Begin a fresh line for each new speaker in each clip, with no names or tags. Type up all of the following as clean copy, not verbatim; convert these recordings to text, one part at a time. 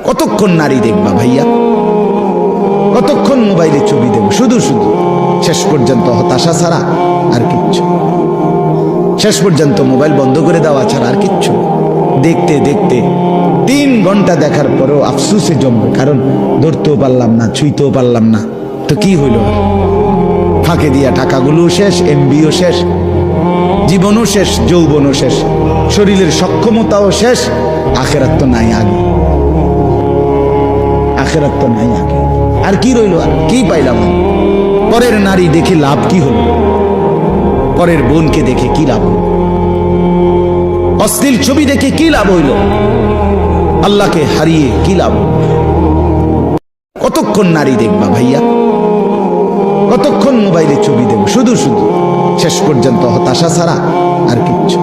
কতক্ষণ নারী দেখবা ভাইয়া, কতক্ষণ মোবাইলে ছবি দেব, শুধু শুধু শেষ পর্যন্ত হতাশা ছাড়া আর কিচ্ছু। শেষ পর্যন্ত মোবাইল বন্ধ করে দেওয়া ছাড়া আর কিচ্ছু। দেখতে দেখতে 3 ঘন্টা দেখার পরেও আফসোসে জমবে, কারণ ধরতেও পারলাম না, ছুঁইতেও পারলাম না। তো কি হইল? ফাঁকে দিয়া টাকাগুলো শেষ, এমবিও শেষ, জীবনও শেষ, যৌবনও শেষ, শরীরের সক্ষমতাও শেষ। আখেরাত তো নাই আগে, আখেরাত তো নাই আগে। আর কি রইল? আর কি পাইলাম? পরের নারী দেখে লাভ কি হলো? পরের বোনকে দেখে কি লাভ হলো? অশ্লীল ছবি দেখে কি লাভ হইল? আল্লাহকে হারিয়ে কি লাভ? কতক্ষণ নারী দেখবা ভাইয়া, কতক্ষণ মোবাইলে ছবি দেব, শুধু শুধু শেষ পর্যন্ত হতাশা ছাড়া আর কিচ্ছু।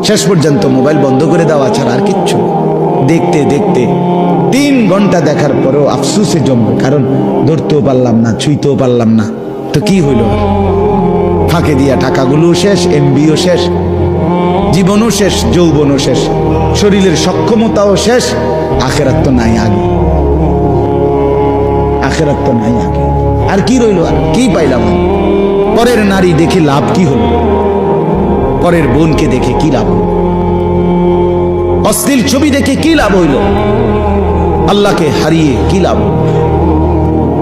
শেষ পর্যন্ত মোবাইল বন্ধ করে দেওয়া ছাড়া আর কিচ্ছু। দেখতে দেখতে 3 ঘন্টা দেখার পরেও আফসোসে জমবে, কারণ ধরতেও পারলাম না, ছুঁইতেও পারলাম না। তো কি হইল? ফাঁকে দিয়া টাকাগুলো শেষ, এমবিও শেষ, জীবনও শেষ, যৌবনও শেষ, শরীরের সক্ষমতাও শেষ। আখেরাত তো নাই আগে, আখেরাত তো নাই আগে। আর কি রইল? আর কি পাইলাম? পরের নারী দেখে লাভ কি হলো? পরের বোনকে দেখে কি লাভ হলো? অশ্লীল ছবি দেখে কি লাভ হইল? আল্লাহকে হারিয়ে কি লাভ?